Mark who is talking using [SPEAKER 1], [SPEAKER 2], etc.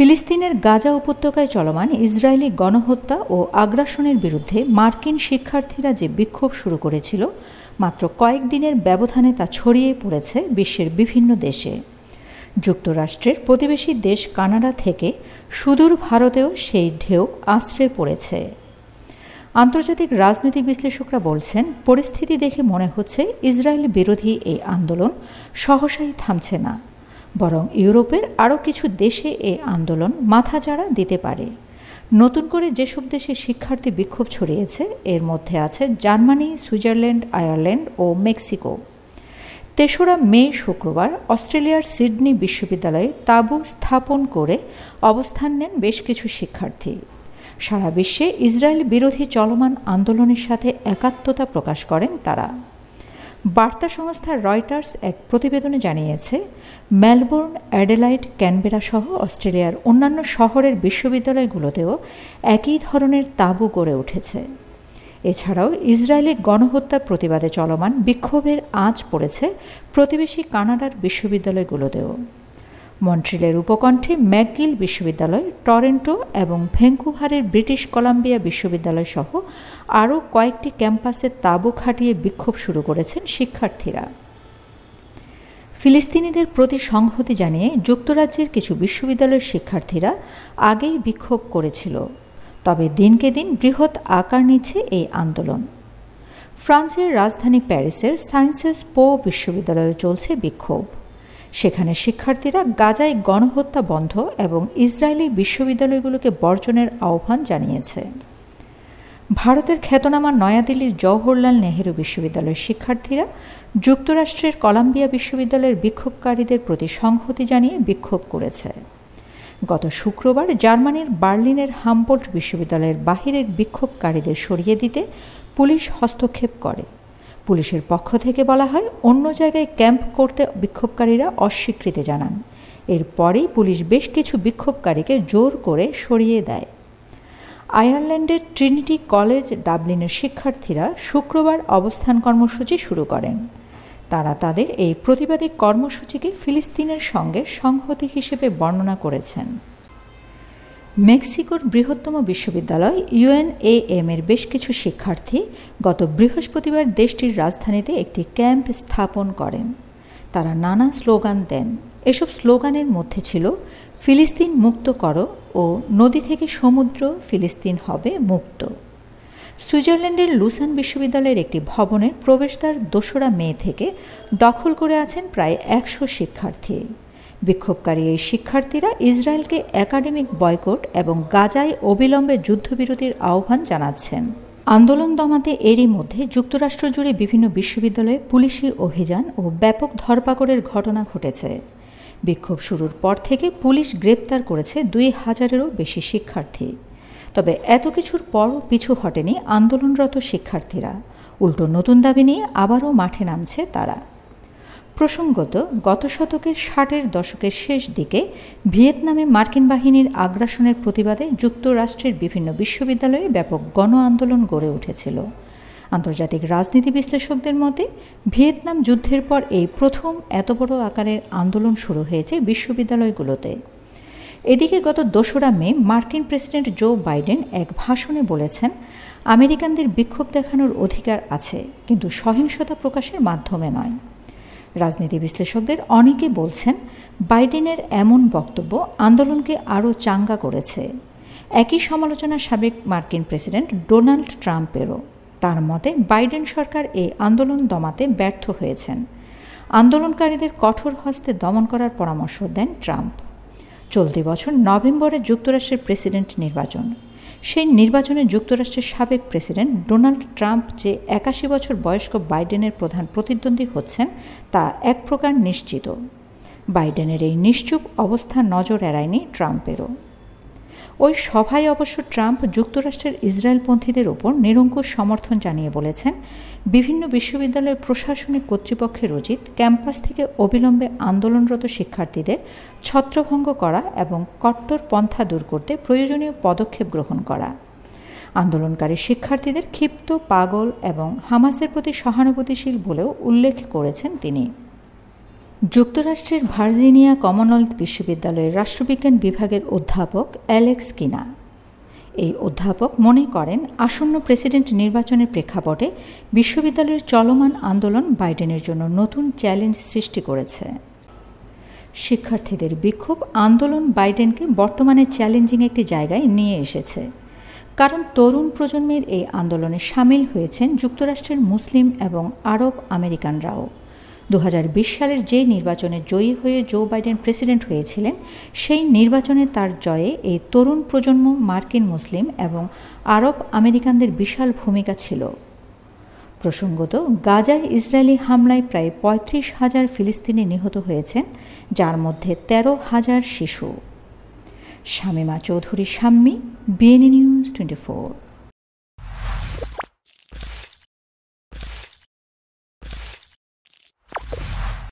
[SPEAKER 1] ফিলিস্তিনের গাজা উপত্যকায় চলমান ইসরায়েলি গণহত্যা ও আগ্রাসনের বিরুদ্ধে মার্কিন শিক্ষার্থীরা যে বিক্ষোভ শুরু করেছিল, মাত্র কয়েকদিনের ব্যবধানে তা ছড়িয়ে পড়েছে বিশ্বের বিভিন্ন দেশে। যুক্তরাষ্ট্রের প্রতিবেশী দেশ কানাডা থেকে সুদূর ভারতেও সেই ঢেউ আছড়ে পড়েছে। আন্তর্জাতিক রাজনৈতিক বিশ্লেষকরা বলছেন, পরিস্থিতি দেখে মনে হচ্ছে ইসরায়েল বিরোধী এই আন্দোলন সহসাই থামছে না, বরং ইউরোপের আরও কিছু দেশে এই আন্দোলন মাথাচাড়া দিতে পারে। নতুন করে যেসব দেশে শিক্ষার্থী বিক্ষোভ ছড়িয়েছে, এর মধ্যে আছে জার্মানি, সুইজারল্যান্ড, আয়ারল্যান্ড ও মেক্সিকো। ৩রা মে শুক্রবার অস্ট্রেলিয়ার সিডনি বিশ্ববিদ্যালয়ে তাঁবু স্থাপন করে অবস্থান নেন বেশ কিছু শিক্ষার্থী। সারা বিশ্বে ইসরায়েল বিরোধী চলমান আন্দোলনের সাথে একাত্মতা প্রকাশ করেন তারা। বার্তা সংস্থা রয়টার্স এক প্রতিবেদনে জানিয়েছে, মেলবোর্ন, অ্যাডেলাইড, ক্যানবেরা সহ অস্ট্রেলিয়ার অন্যান্য শহরের বিশ্ববিদ্যালয়গুলোতেও একই ধরনের তাঁবু গড়ে উঠেছে। এছাড়াও ইসরায়েলি গণহত্যার প্রতিবাদে চলমান বিক্ষোভের আঁচ পড়েছে প্রতিবেশী কানাডার বিশ্ববিদ্যালয়গুলোতেও। মন্ট্রিলের উপকণ্ঠে ম্যাকগিল বিশ্ববিদ্যালয়, টরন্টো এবং ভ্যাঙ্কুভারের ব্রিটিশ কলাম্বিয়া বিশ্ববিদ্যালয় সহ আরও কয়েকটি ক্যাম্পাসে তাঁবু খাটিয়ে বিক্ষোভ শুরু করেছেন শিক্ষার্থীরা। ফিলিস্তিনিদের প্রতি সংহতি জানিয়ে যুক্তরাজ্যের কিছু বিশ্ববিদ্যালয়ের শিক্ষার্থীরা আগেই বিক্ষোভ করেছিল, তবে দিনকে দিন বৃহৎ আকার নিচ্ছে এই আন্দোলন। ফ্রান্সের রাজধানী প্যারিসের সায়েন্সেস পো বিশ্ববিদ্যালয়ে চলছে বিক্ষোভ। সেখানে শিক্ষার্থীরা গাজায় গণহত্যা বন্ধ এবং ইসরায়েলি বিশ্ববিদ্যালয়গুলোকে বর্জনের আহ্বান জানিয়েছে। ভারতের খ্যাতনামা নয়াদিল্লির জওহরলাল নেহেরু বিশ্ববিদ্যালয়ের শিক্ষার্থীরা যুক্তরাষ্ট্রের কলাম্বিয়া বিশ্ববিদ্যালয়ের বিক্ষোভকারীদের প্রতি সংহতি জানিয়ে বিক্ষোভ করেছে। গত শুক্রবার জার্মানির বার্লিনের হামবোল্ট বিশ্ববিদ্যালয়ের বাহিরের বিক্ষোভকারীদের সরিয়ে দিতে পুলিশ হস্তক্ষেপ করে। পুলিশের পক্ষ থেকে বলা হয়, অন্য জায়গায় ক্যাম্প করতে বিক্ষোভকারীরা অস্বীকৃতি জানান। এরপরেই পুলিশ বেশ কিছু বিক্ষোভকারীকে জোর করে সরিয়ে দেয়। আয়ারল্যান্ডের ট্রিনিটি কলেজ ডাবলিনের শিক্ষার্থীরা শুক্রবার অবস্থান কর্মসূচি শুরু করেন। তারা তাদের এই প্রতিবাদী কর্মসূচিকে ফিলিস্তিনের সঙ্গে সংহতি হিসেবে বর্ণনা করেছেন। মেক্সিকোর বৃহত্তম বিশ্ববিদ্যালয় UNAM এর বেশ কিছু শিক্ষার্থী গত বৃহস্পতিবার দেশটির রাজধানীতে একটি ক্যাম্প স্থাপন করেন। তারা নানা স্লোগান দেন। এসব স্লোগানের মধ্যে ছিল, ফিলিস্তিন মুক্ত করো ও নদী থেকে সমুদ্র, ফিলিস্তিন হবে মুক্ত। সুইজারল্যান্ডের লুসান বিশ্ববিদ্যালয়ের একটি ভবনের প্রবেশদ্বার ২রা মে থেকে দখল করে আছেন প্রায় ১০০ শিক্ষার্থী। বিক্ষোভকারী এই শিক্ষার্থীরা ইসরায়েলকে একাডেমিক বয়কট এবং গাজায় অবিলম্বে যুদ্ধবিরতির আহ্বান জানাচ্ছেন। আন্দোলন দমাতে এরই মধ্যে যুক্তরাষ্ট্র জুড়ে বিভিন্ন বিশ্ববিদ্যালয়ে পুলিশি অভিযান ও ব্যাপক ধরপাকড়ের ঘটনা ঘটেছে। বিক্ষোভ শুরুর পর থেকে পুলিশ গ্রেপ্তার করেছে ২,০০০-এরও বেশি শিক্ষার্থী। তবে এত কিছুর পরও পিছু হটেনি আন্দোলনরত শিক্ষার্থীরা। উল্টো নতুন দাবি নিয়ে আবারও মাঠে নামছে তারা। প্রসঙ্গত, গত শতকের ৬০-এর দশকের শেষ দিকে ভিয়েতনামে মার্কিন বাহিনীর আগ্রাসনের প্রতিবাদে যুক্তরাষ্ট্রের বিভিন্ন বিশ্ববিদ্যালয়ে ব্যাপক গণ আন্দোলন গড়ে উঠেছিল। আন্তর্জাতিক রাজনীতি বিশ্লেষকদের মতে, ভিয়েতনাম যুদ্ধের পর এই প্রথম এত বড় আকারের আন্দোলন শুরু হয়েছে বিশ্ববিদ্যালয়গুলোতে। এদিকে গত ২রা মে মার্কিন প্রেসিডেন্ট জো বাইডেন এক ভাষণে বলেছেন, আমেরিকানদের বিক্ষোভ দেখানোর অধিকার আছে, কিন্তু সহিংসতা প্রকাশের মাধ্যমে নয়। রাজনীতি বিশ্লেষকদের অনেকে বলছেন, বাইডেনের এমন বক্তব্য আন্দোলনকে আরও চাঙ্গা করেছে। একই সমালোচনা সাবেক মার্কিন প্রেসিডেন্ট ডোনাল্ড ট্রাম্পেরও। তার মতে, বাইডেন সরকার এই আন্দোলন দমাতে ব্যর্থ হয়েছেন। আন্দোলনকারীদের কঠোর হস্তে দমন করার পরামর্শ দেন ট্রাম্প। চলতি বছর নভেম্বরে যুক্তরাষ্ট্রের প্রেসিডেন্ট নির্বাচন। সেই নির্বাচনে যুক্তরাষ্ট্রের সাবেক প্রেসিডেন্ট ডোনাল্ড ট্রাম্প যে ৮১ বছর বয়স্ক বাইডেনের প্রধান প্রতিদ্বন্দ্বী হচ্ছেন, তা এক প্রকার নিশ্চিত। বাইডেনের এই নিশ্চুপ অবস্থা নজর এড়ায়নি ট্রাম্পেরও। ওই সভায় অবশ্য ট্রাম্প যুক্তরাষ্ট্রের ইসরায়েলপন্থীদের ওপর নিরঙ্কুশ সমর্থন জানিয়ে বলেছেন, বিভিন্ন বিশ্ববিদ্যালয়ের প্রশাসনিক কর্তৃপক্ষের উচিত ক্যাম্পাস থেকে অবিলম্বে আন্দোলনরত শিক্ষার্থীদের ছত্রভঙ্গ করা এবং কট্টর পন্থা দূর করতে প্রয়োজনীয় পদক্ষেপ গ্রহণ করা। আন্দোলনকারী শিক্ষার্থীদের ক্ষিপ্ত, পাগল এবং হামাসের প্রতি সহানুভূতিশীল বলেও উল্লেখ করেছেন তিনি। যুক্তরাষ্ট্রের ভার্জিনিয়া কমনওয়েলথ বিশ্ববিদ্যালয়ের রাষ্ট্রবিজ্ঞান বিভাগের অধ্যাপক অ্যালেক্স কিনা। এই অধ্যাপক মনে করেন, আসন্ন প্রেসিডেন্ট নির্বাচনের প্রেক্ষাপটে বিশ্ববিদ্যালয়ের চলমান আন্দোলন বাইডেনের জন্য নতুন চ্যালেঞ্জ সৃষ্টি করেছে। শিক্ষার্থীদের বিক্ষোভ আন্দোলন বাইডেনকে বর্তমানে চ্যালেঞ্জিং একটি জায়গায় নিয়ে এসেছে, কারণ তরুণ প্রজন্মের এই আন্দোলনে সামিল হয়েছেন যুক্তরাষ্ট্রের মুসলিম এবং আরব আমেরিকানরাও। 2020 সালের যে নির্বাচনে জয়ী হয়ে জো বাইডেন প্রেসিডেন্ট হয়েছিলেন, সেই নির্বাচনে তার জয়ে এই তরুণ প্রজন্ম মার্কিন মুসলিম এবং আরব আমেরিকানদের বিশাল ভূমিকা ছিল। প্রসঙ্গত, গাজায় ইসরায়েলি হামলায় প্রায় 35,000 ফিলিস্তিনি নিহত হয়েছেন, যার মধ্যে 13,000 শিশু। Shamima Chowdhury Shammi, BNA news 24।